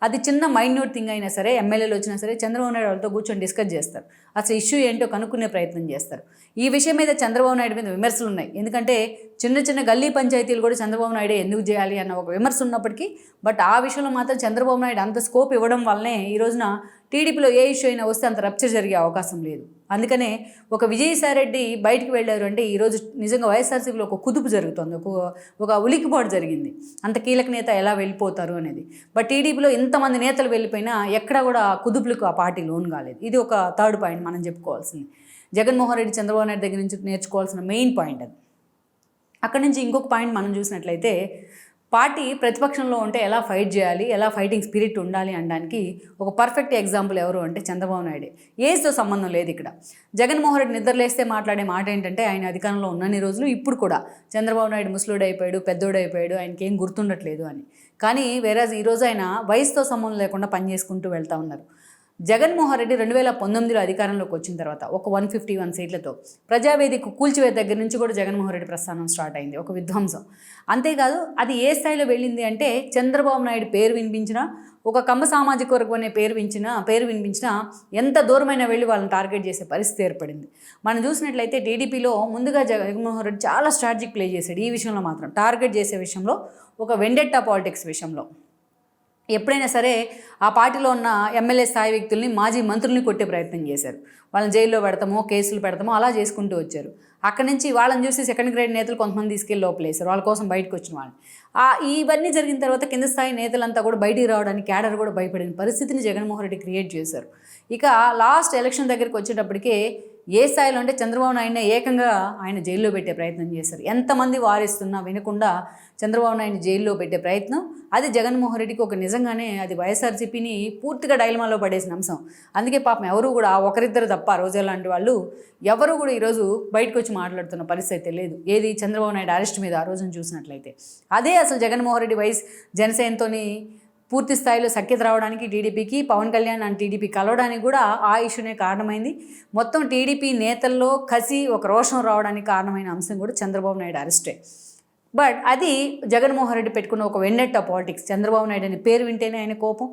అది చిన్న మైన్యూట్ థింగ్ అయినా సరే, ఎమ్మెల్యేలు వచ్చినా సరే చంద్రబాబు నాయుడు వాళ్ళతో కూర్చొని డిస్కస్ చేస్తారు. అసలు ఇష్యూ ఏంటో కనుక్కునే ప్రయత్నం చేస్తారు. ఈ విషయం మీద చంద్రబాబు నాయుడు మీద విమర్శలు ఉన్నాయి. ఎందుకంటే చిన్న గల్లీ పంచాయతీలు కూడా చంద్రబాబు నాయుడే ఎందుకు చేయాలి అన్న ఒక విమర్శ ఉన్నప్పటికీ, బట్ ఆ విషయంలో మాత్రం చంద్రబాబు నాయుడు అంత స్కోప్ ఇవ్వడం వల్లనే ఈ రోజున టీడీపీలో ఏ ఇష్యూ అయినా వస్తే అంత రప్చర్ జరిగే అవకాశం లేదు. అందుకనే ఒక విజయసాయిరెడ్డి బయటికి వెళ్ళారు అంటే ఈరోజు నిజంగా వైఎస్ఆర్సీపీలో ఒక కుదుపు జరుగుతుంది, ఒక ఉలికిపాటు జరిగింది. అంత కీలక నేత ఎలా వెళ్ళిపోతారు అనేది. బట్ టీడీపీలో ఇంతమంది నేతలు వెళ్ళిపోయినా ఎక్కడా కూడా ఆ కుదుపులకు ఆ పార్టీ లోన్ కాలేదు. ఇది ఒక థర్డ్ పాయింట్ మనం చెప్పుకోవాల్సింది. జగన్మోహన్ రెడ్డి చంద్రబాబు నాయుడు దగ్గర నుంచి నేర్చుకోవాల్సిన మెయిన్ పాయింట్ అది. అక్కడి నుంచి ఇంకొక పాయింట్ మనం చూసినట్లయితే పార్టీ ప్రతిపక్షంలో ఉంటే ఎలా ఫైట్ చేయాలి, ఎలా ఫైటింగ్ స్పిరిట్ ఉండాలి అనడానికి ఒక పర్ఫెక్ట్ ఎగ్జాంపుల్ ఎవరు అంటే చంద్రబాబు నాయుడే. ఏజ్తో సంబంధం లేదు ఇక్కడ. జగన్మోహన్ రెడ్డి నిద్రలేస్తే మాట్లాడే మాట ఏంటంటే ఆయన అధికారంలో ఉన్నన్ని రోజులు ఇప్పుడు కూడా చంద్రబాబు నాయుడు ముసలోడు అయిపోయాడు, పెద్దోడు అయిపోయాడు, ఆయనకి ఏం గుర్తుండట్లేదు అని. కానీ వేరేజ్ ఈరోజు ఆయన వయసుతో సంబంధం లేకుండా పని చేసుకుంటూ వెళ్తూ ఉన్నారు. జగన్మోహన్ రెడ్డి 2019లో అధికారంలోకి వచ్చిన తర్వాత ఒక 151 సీట్లతో ప్రజావేదిక కూల్చివే దగ్గర నుంచి కూడా జగన్మోహన్ రెడ్డి ప్రస్థానం స్టార్ట్ అయింది, ఒక విధ్వంసం. అంతేకాదు అది ఏ స్థాయిలో వెళ్ళింది అంటే చంద్రబాబు నాయుడు పేరు వినిపించినా, ఒక కమ్మ సామాజిక వర్గం అనే పేరు వినిపించినా ఎంత దూరమైన వెళ్ళి వాళ్ళని టార్గెట్ చేసే పరిస్థితి ఏర్పడింది. మనం చూసినట్లయితే టీడీపీలో ముందుగా జగన్మోహన్ రెడ్డి చాలా స్ట్రాటజిక్ ప్లే చేశాడు ఈ విషయంలో మాత్రం, టార్గెట్ చేసే విషయంలో, ఒక వెండెట్టా పాలిటిక్స్ విషయంలో. ఎప్పుడైనా సరే ఆ పార్టీలో ఉన్న ఎమ్మెల్యే స్థాయి వ్యక్తుల్ని, మాజీ మంత్రుల్ని కొట్టే ప్రయత్నం చేశారు. వాళ్ళని జైల్లో పెడతామో, కేసులు పెడతామో అలా చేసుకుంటూ వచ్చారు. అక్కడి నుంచి వాళ్ళని చూసి సెకండ్ గ్రేడ్ నేతలు కొంతమంది తీసుకెళ్ళి లోపలేశారు, వాళ్ళ కోసం బయటకు వచ్చిన వాళ్ళని. ఇవన్నీ జరిగిన తర్వాత కింద స్థాయి నేతలంతా కూడా బయటికి రావడానికి క్యాడర్ కూడా భయపడిన పరిస్థితిని జగన్మోహన్ రెడ్డి క్రియేట్ చేశారు. ఇక లాస్ట్ ఎలక్షన్ దగ్గరికి వచ్చేటప్పటికే ఏ స్థాయిలో అంటే చంద్రబాబు నాయుడిని ఏకంగా ఆయన జైల్లో పెట్టే ప్రయత్నం చేశారు. ఎంతమంది వారిస్తున్నా వినకుండా చంద్రబాబు నాయుడిని జైల్లో పెట్టే ప్రయత్నం, అది జగన్మోహన్ రెడ్డికి ఒక నిజంగానే అది వైఎస్ఆర్సీపీని పూర్తిగా డైలమాలో పడేసిన అంశం. అందుకే పాపం ఎవరు కూడా, ఒకరిద్దరు తప్ప రోజా లాంటి వాళ్ళు ఎవరు కూడా ఈరోజు బయటకు వచ్చి మాట్లాడుతున్న పరిస్థితి లేదు. ఏది చంద్రబాబు నాయుడు అరెస్ట్ మీద ఆ రోజున చూసినట్లయితే అదే అసలు జగన్మోహన్ రెడ్డి జనసేనతోని పూర్తి స్థాయిలో సఖ్యత రావడానికి టీడీపీకి, పవన్ కళ్యాణ్ అండ్ టీడీపీ కలవడానికి కూడా ఆ ఇష్యూనే కారణమైంది. మొత్తం టీడీపీ నేతల్లో కసి, ఒక రోషం రావడానికి కారణమైన అంశం కూడా చంద్రబాబు నాయుడు అరెస్టే. బట్ అది జగన్మోహన్ రెడ్డి పెట్టుకున్న ఒక వెండెట్టా పాలిటిక్స్. చంద్రబాబు నాయుడు అనే పేరు వింటేనే ఆయన కోపం,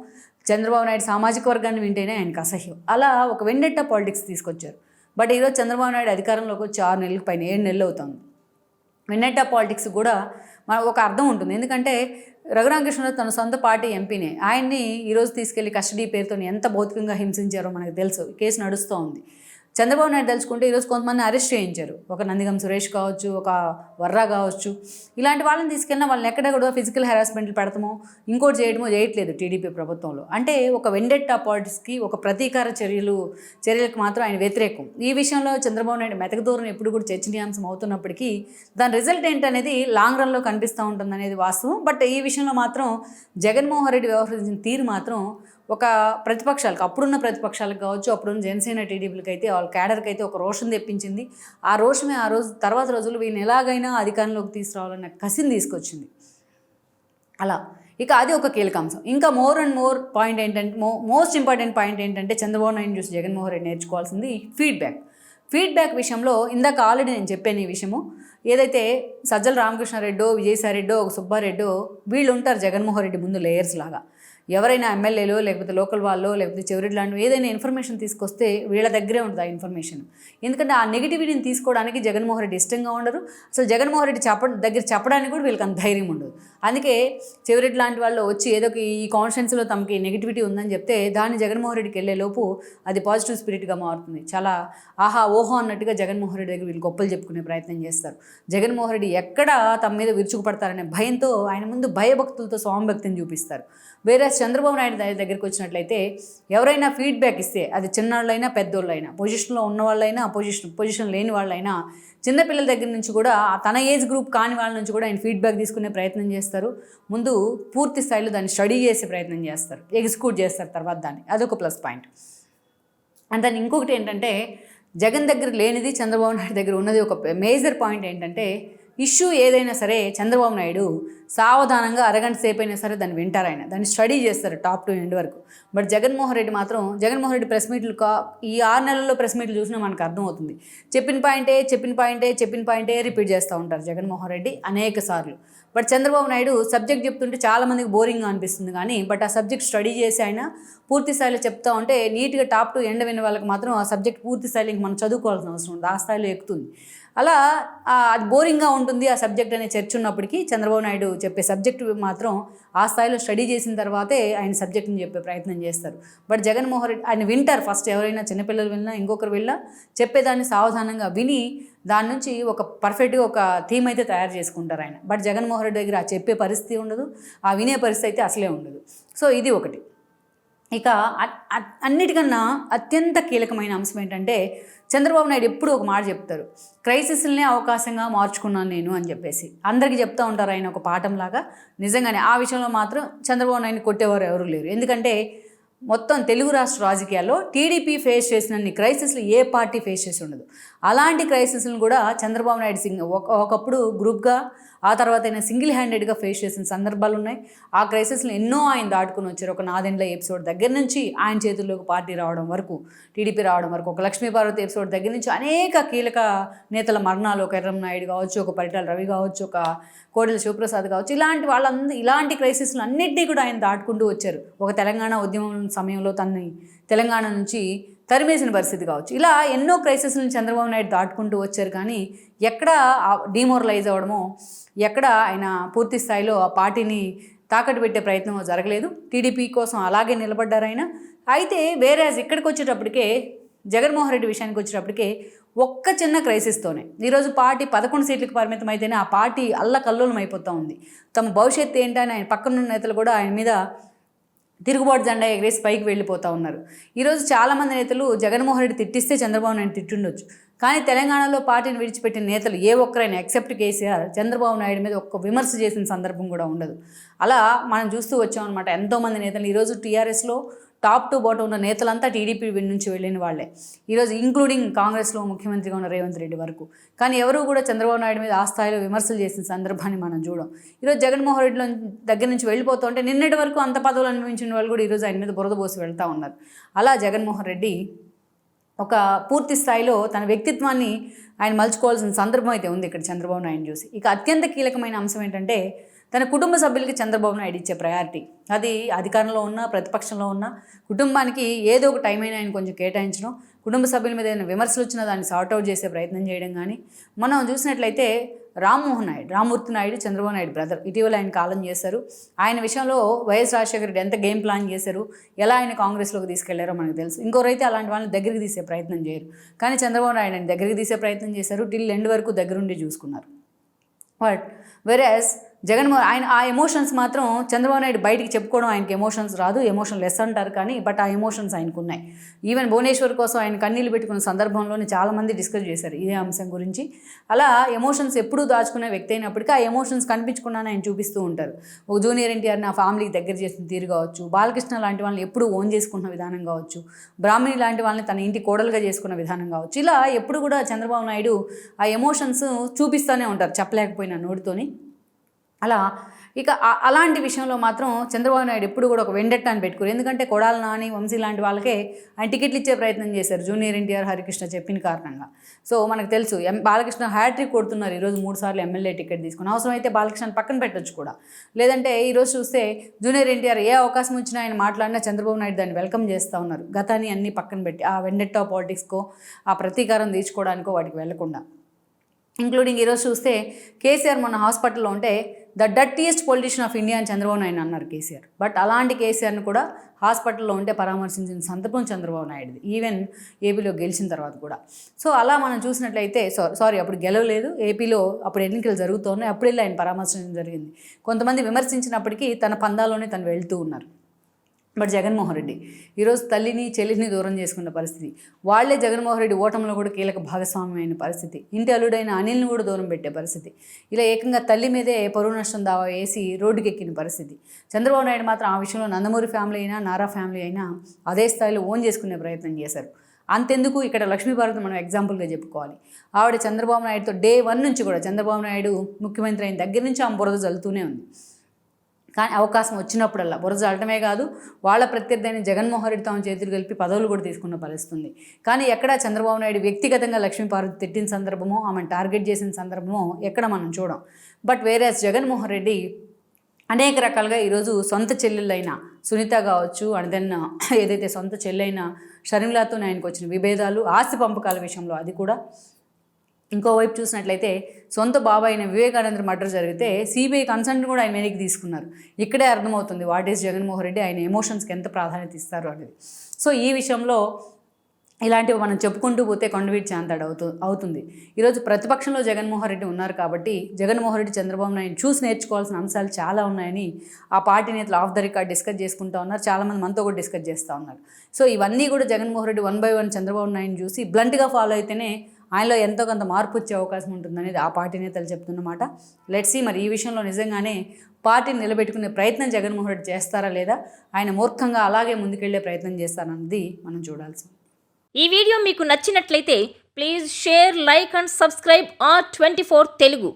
చంద్రబాబు నాయుడు సామాజిక వర్గాన్ని వింటేనే ఆయనకు అసహ్యం. అలా ఒక వెండెట్టా పాలిటిక్స్ తీసుకొచ్చారు. బట్ ఈరోజు చంద్రబాబు నాయుడు అధికారంలోకి వచ్చి 6 నెలలకు పైన 7 నెలలు అవుతుంది. వెండెట్టా పాలిటిక్స్ కూడా ఒక అర్థం ఉంటుంది. ఎందుకంటే రఘురామకృష్ణరాజు తన సొంత పార్టీ ఎంపీనే, ఆయన్ని ఈరోజు తీసుకెళ్లి కస్టడీ పేరుతో ఎంత భౌతికంగా హింసించారో మనకు తెలుసు. కేసు నడుస్తూ ఉంది. చంద్రబాబు నాయుడు తలుచుకుంటే ఈరోజు కొంతమంది అరెస్ట్ చేయించారు. ఒక నందిగం సురేష్ కావచ్చు, ఒక వర్రా కావచ్చు, ఇలాంటి వాళ్ళని తీసుకెళ్ళినా వాళ్ళని ఎక్కడ కూడా ఫిజికల్ హెరాస్మెంట్లు పెడతామో, ఇంకోటి చేయట్లేదు టీడీపీ ప్రభుత్వంలో. అంటే ఒక వెండెట్టా పాలిటిక్స్కి, ఒక ప్రతీకార చర్యలకు మాత్రం ఆయన వ్యతిరేకం. ఈ విషయంలో చంద్రబాబు నాయుడు మెతకదూరం ఎప్పుడు కూడా చర్చనీయాంశం అవుతున్నప్పటికీ దాని రిజల్ట్ ఏంటనేది లాంగ్ రన్లో కనిపిస్తూ ఉంటుంది అనేది వాస్తవం. బట్ ఈ విషయంలో మాత్రం జగన్మోహన్ రెడ్డి వ్యవహరించిన తీరు మాత్రం ఒక ప్రతిపక్షాలకు, అప్పుడున్న ప్రతిపక్షాలకు కావచ్చు, అప్పుడున్న జనసేన టీడీపీలకి అయితే, వాళ్ళ క్యాడర్కి అయితే ఒక రోషం తెప్పించింది. ఆ రోషమే ఆ రోజు తర్వాత రోజులు వీళ్ళని ఎలాగైనా అధికారంలోకి తీసుకురావాలన్న కసిని తీసుకొచ్చింది. అలా ఇక అది ఒక కీలక అంశం. ఇంకా మోర్ పాయింట్ ఏంటంటే, మోస్ట్ ఇంపార్టెంట్ పాయింట్ ఏంటంటే చంద్రబాబు నాయుడు చూసి జగన్మోహన్ రెడ్డి నేర్చుకోవాల్సింది ఫీడ్బ్యాక్ విషయంలో. ఇందాక ఆల్రెడీ నేను చెప్పాను ఈ విషయము. ఏదైతే సజ్జల రామకృష్ణారెడ్డో, విజయసాయిరెడ్డో, ఒక సుబ్బారెడ్డో వీళ్ళు ఉంటారు జగన్మోహన్ రెడ్డి ముందు లేయర్స్ లాగా. ఎవరైనా ఎమ్మెల్యేలో, లేకపోతే లోకల్ వాళ్ళు, లేకపోతే చెవిరెడ్డి లాంటి ఏదైనా ఇన్ఫర్మేషన్ తీసుకొస్తే వీళ్ళ దగ్గరే ఉంటుంది ఆ ఇన్ఫర్మేషన్. ఎందుకంటే ఆ నెగిటివిటీని తీసుకోవడానికి జగన్మోహన్ రెడ్డి ఇష్టంగా ఉండరు. అసలు జగన్మోహన్ రెడ్డి దగ్గర చెప్పడానికి కూడా వీళ్ళకి అంత ధైర్యం ఉండదు. అందుకే చెవిరెడ్డి లాంటి వాళ్ళు వచ్చి ఏదో ఈ కాన్స్టిట్యున్సీలో తమకి నెగిటివిటీ ఉందని చెప్తే దాన్ని జగన్మోహన్ రెడ్డికి వెళ్ళే లోపు అది పాజిటివ్ స్పిరిట్గా మారుతుంది. చాలా ఆహా ఓహో అన్నట్టుగా జగన్మోహన్ రెడ్డి దగ్గర వీళ్ళు గొప్పలు చెప్పుకునే ప్రయత్నం చేస్తారు. జగన్మోహన్ రెడ్డి ఎక్కడ తమ మీద విరుచుకుపడతారనే భయంతో ఆయన ముందు భయభక్తులతో స్వామిభక్తిని చూపిస్తారు. వేరే చంద్రబాబు నాయుడు దగ్గరికి వచ్చినట్లయితే ఎవరైనా ఫీడ్బ్యాక్ ఇస్తే, అది చిన్నవాళ్ళైనా పెద్దోళ్ళైనా, పొజిషన్లో ఉన్న వాళ్ళైనా, పొజిషన్ లేని వాళ్ళైనా, చిన్నపిల్లల దగ్గర నుంచి కూడా, తన ఏజ్ గ్రూప్ కాని వాళ్ళ నుంచి కూడా ఆయన ఫీడ్బ్యాక్ తీసుకునే ప్రయత్నం చేస్తారు. ముందు పూర్తి స్థాయిలో దాన్ని స్టడీ చేసే ప్రయత్నం చేస్తారు, ఎగ్జిక్యూట్ చేస్తారు తర్వాత దాన్ని. అదొక ప్లస్ పాయింట్. అండ్ దాన్ని ఇంకొకటి ఏంటంటే, జగన్ దగ్గర లేనిది చంద్రబాబు నాయుడు దగ్గర ఉన్నది ఒక మేజర్ పాయింట్ ఏంటంటే, ఇష్యూ ఏదైనా సరే చంద్రబాబు నాయుడు సావధానంగా అరగంట సేపు అయినా సరే దాన్ని వింటారు, ఆయన దాన్ని స్టడీ చేస్తారు టాప్ టు ఎండ్ వరకు. బట్ జగన్మోహన్ రెడ్డి ప్రెస్ మీట్లు ఈ 6 నెలల్లో ప్రెస్ మీట్లు చూసినా మనకు అర్థమవుతుంది. చెప్పిన పాయింటే రిపీట్ చేస్తూ ఉంటారు జగన్మోహన్ రెడ్డి అనేక సార్లు. బట్ చంద్రబాబు నాయుడు సబ్జెక్ట్ చెప్తుంటే చాలామందికి బోరింగ్గా అనిపిస్తుంది, కానీ బట్ ఆ సబ్జెక్ట్ స్టడీ చేసి ఆయన పూర్తి స్థాయిలో చెప్తా ఉంటే నీట్గా టాప్ టు ఎండ్ విన్న వాళ్ళకి మాత్రం ఆ సబ్జెక్ట్ పూర్తి స్థాయిలో ఇంక మనం చదువుకోవాల్సిన అవసరం ఉంది, ఆ స్థాయిలో ఎక్కుతుంది. అలా అది బోరింగ్గా ఉంటుంది ఆ సబ్జెక్ట్ అనే చర్చ ఉన్నప్పటికీ చంద్రబాబు నాయుడు చెప్పే సబ్జెక్టు మాత్రం ఆ స్థాయిలో స్టడీ చేసిన తర్వాతే ఆయన సబ్జెక్ట్ని చెప్పే ప్రయత్నం చేస్తారు. బట్ జగన్మోహన్ రెడ్డి ఆయన వింటారు. ఫస్ట్ ఎవరైనా చిన్నపిల్లలు విన్నా, ఇంకొకరు వెళ్ళినా చెప్పేదాన్ని సావధానంగా విని దాని నుంచి ఒక పర్ఫెక్ట్గా ఒక థీమ్ అయితే తయారు చేసుకుంటారు ఆయన. బట్ జగన్మోహన్ రెడ్డి దగ్గర ఆ చెప్పే పరిస్థితి ఉండదు, ఆ వినే పరిస్థితి అయితే అసలే ఉండదు. సో ఇది ఒకటి. ఇక అన్నిటికన్నా అత్యంత కీలకమైన అంశం ఏంటంటే చంద్రబాబు నాయుడు ఎప్పుడు ఒక మాట చెప్తారు, క్రైసిస్లనే అవకాశంగా మార్చుకున్నాను నేను అని చెప్పేసి అందరికీ చెప్తూ ఉంటారు ఆయన ఒక పాఠంలాగా. నిజంగానే ఆ విషయంలో మాత్రం చంద్రబాబు నాయుడిని కొట్టేవారు ఎవరు లేరు. ఎందుకంటే మొత్తం తెలుగు రాష్ట్ర రాజకీయాల్లో టీడీపీ ఫేస్ చేసినన్ని క్రైసిస్లు ఏ పార్టీ ఫేస్ చేసి ఉండదు. అలాంటి క్రైసిస్లను కూడా చంద్రబాబు నాయుడు ఒకప్పుడు గ్రూప్గా, ఆ తర్వాత ఆయన సింగిల్ హ్యాండెడ్గా ఫేస్ చేసిన సందర్భాలు ఉన్నాయి. ఆ క్రైసిస్లు ఎన్నో ఆయన దాటుకుని వచ్చారు. ఒక నాదెండ్ల ఎపిసోడ్ దగ్గర నుంచి ఆయన చేతుల్లోకి పార్టీ రావడం వరకు, టీడీపీ రావడం వరకు, ఒక లక్ష్మీపార్వతి ఎపిసోడ్ దగ్గర నుంచి అనేక కీలక నేతల మరణాలు, ఒక ఎర్రం నాయుడు కావచ్చు, ఒక పరిటాల రవి కావచ్చు, ఒక కోడెల శివప్రసాద్ కావచ్చు, ఇలాంటి క్రైసిస్లు అన్నింటినీ కూడా ఆయన దాటుకుంటూ వచ్చారు. ఒక తెలంగాణ ఉద్యమం సమయంలో తనని తెలంగాణ నుంచి తరిమేసిన పరిస్థితి కావచ్చు. ఇలా ఎన్నో క్రైసిస్లను చంద్రబాబు నాయుడు దాటుకుంటూ వచ్చారు. కానీ ఎక్కడ డిమోరలైజ్ అవ్వడమో, ఎక్కడ ఆయన పూర్తి స్థాయిలో ఆ పార్టీని తాకట్టు పెట్టే ప్రయత్నం జరగలేదు. టీడీపీ కోసం అలాగే నిలబడ్డారు ఆయన. అయితే వేరే ఇక్కడికి వచ్చేటప్పటికే, జగన్మోహన్ రెడ్డి విషయానికి వచ్చేటప్పటికే ఒక్క చిన్న క్రైసిస్తోనే ఈరోజు పార్టీ 11 సీట్లకు పరిమితం అయితేనే ఆ పార్టీ అల్లకల్లోలం అయిపోతూ ఉంది. తమ భవిష్యత్తు ఏంటని ఆయన పక్కనున్న నేతలు కూడా ఆయన మీద తిరుగుబాటు జెండా ఎగరేసి పైకి వెళ్ళిపోతూ ఉన్నారు. ఈరోజు చాలామంది నేతలు జగన్మోహన్ రెడ్డి తిట్టిస్తే చంద్రబాబు నాయుడు తిట్టుండొచ్చు. కానీ తెలంగాణలో పార్టీని విడిచిపెట్టిన నేతలు ఏ ఒక్కరైనా ఎక్సెప్ట్ కేసీఆర్ చంద్రబాబు నాయుడు మీద ఒక్క విమర్శ చేసిన సందర్భం కూడా ఉండదు. అలా మనం చూస్తూ వచ్చాం అనమాట. ఎంతోమంది నేతలు ఈరోజు టీఆర్ఎస్లో టాప్ టు బాటం ఉన్న నేతలంతా టీడీపీ నుంచి వెళ్ళిన వాళ్ళే, ఈరోజు ఇంక్లూడింగ్ కాంగ్రెస్లో ముఖ్యమంత్రిగా ఉన్న రేవంత్ రెడ్డి వరకు. కానీ ఎవరు కూడా చంద్రబాబు నాయుడు మీద ఆ స్థాయిలో విమర్శలు చేసిన సందర్భాన్ని మనం చూడం. ఈరోజు జగన్మోహన్ రెడ్డి దగ్గర నుంచి వెళ్ళిపోతూ ఉంటే నిన్నటి వరకు అంత పదవులు అనుభవించిన వాళ్ళు కూడా ఈరోజు ఆయన మీద బురద పోసి వెళ్తూ ఉన్నారు. అలా జగన్మోహన్ రెడ్డి ఒక పూర్తి స్థాయిలో తన వ్యక్తిత్వాన్ని ఆయన మలుచుకోవాల్సిన సందర్భం అయితే ఉంది ఇక్కడ చంద్రబాబు నాయుడు చూసి. ఇక అత్యంత కీలకమైన అంశం ఏంటంటే తన కుటుంబ సభ్యులకి చంద్రబాబు నాయుడు ఇచ్చే ప్రయారిటీ. అది అధికారంలో ఉన్నా ప్రతిపక్షంలో ఉన్నా కుటుంబానికి ఏదో ఒక టైం అయినా ఆయన కొంచెం కేటాయించడం, కుటుంబ సభ్యుల మీద ఏదైనా విమర్శలు వచ్చినా దాన్ని సార్ట్అవుట్ చేసే ప్రయత్నం చేయడం. కానీ మనం చూసినట్లయితే రామ్మూర్తి నాయుడు చంద్రబాబు నాయుడు బ్రదర్, ఇటీవల ఆయన కాలం చేశారు. ఆయన విషయంలో వైఎస్ రాజశేఖర రెడ్డి ఎంత గేమ్ ప్లాన్ చేశారు, ఎలా ఆయన కాంగ్రెస్లోకి తీసుకెళ్లారో మనకు తెలుసు. ఇంకోరైతే అలాంటి వాళ్ళని దగ్గరికి తీసే ప్రయత్నం చేయరు. కానీ చంద్రబాబు నాయుడు ఆయన దగ్గరికి తీసే ప్రయత్నం చేశారు. టిల్ ఎండ్ వరకు దగ్గరుండి చూసుకున్నారు. బట్ వెరాజ్ జగన్మోహన్ ఆయన ఆ ఎమోషన్స్ మాత్రం చంద్రబాబు నాయుడు బయటికి చెప్పుకోవడం, ఆయనకి ఎమోషన్స్ రాదు, ఎమోషన్ లెస్ అంటారు. కానీ బట్ ఆ ఎమోషన్స్ ఆయనకు ఉన్నాయి. ఈవెన్ భువనేశ్వర్ కోసం ఆయన కన్నీళ్ళు పెట్టుకున్న సందర్భంలోనే చాలామంది డిస్కస్ చేశారు ఇదే అంశం గురించి. అలా ఎమోషన్స్ ఎప్పుడూ దాచుకునే వ్యక్తి అయినప్పటికీ ఆ ఎమోషన్స్ కనిపించకుండానే ఆయన చూపిస్తూ ఉంటారు. ఒక జూనియర్ ఎన్టీఆర్ని ఆ ఫ్యామిలీకి దగ్గర చేసిన తీరు కావచ్చు, బాలకృష్ణ లాంటి వాళ్ళని ఎప్పుడు ఓన్ చేసుకున్న విధానం కావచ్చు, బ్రాహ్మణి లాంటి వాళ్ళని తన ఇంటి కోడలుగా చేసుకున్న విధానం కావచ్చు, ఇలా ఎప్పుడు కూడా చంద్రబాబు నాయుడు ఆ ఎమోషన్స్ చూపిస్తూనే ఉంటారు చెప్పలేకపోయినా నోటితోని. అలా ఇక అలాంటి విషయంలో మాత్రం చంద్రబాబు నాయుడు ఎప్పుడు కూడా ఒక వెండెట్టాన్ని పెట్టుకోరు. ఎందుకంటే కొడాల నాని, వంశీ లాంటి వాళ్ళకే ఆయన టికెట్లు ఇచ్చే ప్రయత్నం చేశారు జూనియర్ ఎన్టీఆర్, హరికృష్ణ చెప్పిన కారణంగా. సో మనకు తెలుసు బాలకృష్ణ హ్యాట్రిక్ కొడుతున్నారు ఈరోజు 3 సార్లు ఎమ్మెల్యే టికెట్ తీసుకుని. అవసరమైతే బాలకృష్ణని పక్కన పెట్టొచ్చు కూడా. లేదంటే ఈరోజు చూస్తే జూనియర్ ఎన్టీఆర్ ఏ అవకాశం వచ్చినా ఆయన మాట్లాడినా చంద్రబాబు నాయుడు దాన్ని వెల్కమ్ చేస్తూ ఉన్నారు. గతాన్ని అన్నీ పక్కన పెట్టి ఆ వెండెట్టా పాలిటిక్స్కో, ఆ ప్రతీకారం తీర్చుకోవడానికో వాటికి వెళ్లకుండా. ఇంక్లూడింగ్ ఈరోజు చూస్తే కేసీఆర్ మొన్న హాస్పిటల్లో ఉంటే the dirtiest politician of India అని చంద్రబాబు నాయుడు అన్నారు కేసీఆర్. బట్ అలాంటి కేసీఆర్ని కూడా హాస్పిటల్లో ఉంటే పరామర్శించిన సందర్భం చంద్రబాబు నాయుడుది, ఈవెన్ ఏపీలో గెలిచిన తర్వాత కూడా. సో అలా మనం చూసినట్లయితే అప్పుడు గెలవలేదు ఏపీలో, అప్పుడు ఎన్నికలు జరుగుతున్నాయి, అప్పుడు వెళ్ళి ఆయన పరామర్శించడం జరిగింది. కొంతమంది విమర్శించినప్పటికీ తన పందాలోనే తను వెళ్తూ ఉన్నారు. బట్ జగన్మోహన్ రెడ్డి ఈరోజు తల్లిని చెల్లిని దూరం చేసుకున్న పరిస్థితి, వాళ్లే జగన్మోహన్ రెడ్డి ఓటంలో కూడా కీలక భాగస్వామ్యమైన పరిస్థితి, ఇంటి అల్లుడైన అనిల్ని కూడా దూరం పెట్టే పరిస్థితి, ఇలా ఏకంగా తల్లి మీదే పరువు నష్టం దావా వేసి రోడ్డుకి ఎక్కిన పరిస్థితి. చంద్రబాబు నాయుడు మాత్రం ఆ విషయంలో నందమూరి ఫ్యామిలీ అయినా నారా ఫ్యామిలీ అయినా అదే స్థాయిలో ఓన్ చేసుకునే ప్రయత్నం చేశారు. అంతెందుకు ఇక్కడ లక్ష్మీపార్వతి మనం ఎగ్జాంపుల్గా చెప్పుకోవాలి. ఆవిడ చంద్రబాబు నాయుడుతో డే 1 నుంచి కూడా చంద్రబాబు నాయుడు ముఖ్యమంత్రి అయిన దగ్గర నుంచి ఆమె బురద జల్లుతూనే ఉంది. కానీ అవకాశం వచ్చినప్పుడల్లా బురద చల్లటమే కాదు, వాళ్ళ ప్రత్యర్థి అయిన జగన్మోహన్ రెడ్డి తమ చేతులు కలిపి పదవులు కూడా తీసుకున్న పరిస్థితుంది. కానీ ఎక్కడ చంద్రబాబు నాయుడు వ్యక్తిగతంగా లక్ష్మీపార్వతి తిట్టిన సందర్భమో, ఆమెను టార్గెట్ చేసిన సందర్భమో ఎక్కడ మనం చూడం. బట్ వేరేస్ జగన్మోహన్ రెడ్డి అనేక రకాలుగా ఈరోజు సొంత చెల్లెళ్ళైన సునీత కావచ్చు, అండ్ దెన్ ఏదైతే సొంత చెల్లెైన షర్మిలాతో ఆయనకు వచ్చిన విభేదాలు, ఆస్తి పంపకాల విషయంలో అది కూడా. ఇంకోవైపు చూసినట్లయితే సొంత బాబాయ్ అయిన వివేకానంద మర్డర్ జరిగితే సిబిఐ కన్సర్న్ కూడా ఆయన వెనక్కి తీసుకున్నారు. ఇక్కడే అర్థమవుతుంది వాట్ ఈస్ జగన్మోహన్ రెడ్డి, ఆయన ఎమోషన్స్కి ఎంత ప్రాధాన్యత ఇస్తారు అనేది. సో ఈ విషయంలో ఇలాంటివి మనం చెప్పుకుంటూ పోతే కొండవీటి చాంతాడు అవుతుంది. ఈరోజు ప్రతిపక్షంలో జగన్మోహన్ రెడ్డి ఉన్నారు కాబట్టి జగన్మోహన్ రెడ్డి చంద్రబాబు నాయుడు చూసి నేర్చుకోవాల్సిన అంశాలు చాలా ఉన్నాయని ఆ పార్టీ నేతలు ఆఫ్ ద రికార్డ్ డిస్కస్ చేసుకుంటూ ఉన్నారు. చాలామంది మనతో కూడా డిస్కస్ చేస్తూ ఉన్నారు. సో ఇవన్నీ కూడా జగన్మోహన్ రెడ్డి 1 by 1 చంద్రబాబు నాయుడు చూసి బ్లంట్గా ఫాలో అయితేనే ఆయనలో ఎంతో కొంత మార్పు వచ్చే అవకాశం ఉంటుందనేది ఆ పార్టీ నేతలు చెప్తున్నమాట. లెట్స్ సీ మరి ఈ విషయంలో నిజంగానే పార్టీని నిలబెట్టుకునే ప్రయత్నం జగన్మోహన్ రెడ్డి చేస్తారా లేదా ఆయన మూర్ఖంగా అలాగే ముందుకెళ్లే ప్రయత్నం చేస్తారన్నది మనం చూడాల్సింది. ఈ వీడియో మీకు నచ్చినట్లయితే please share, like and subscribe R24 Telugu.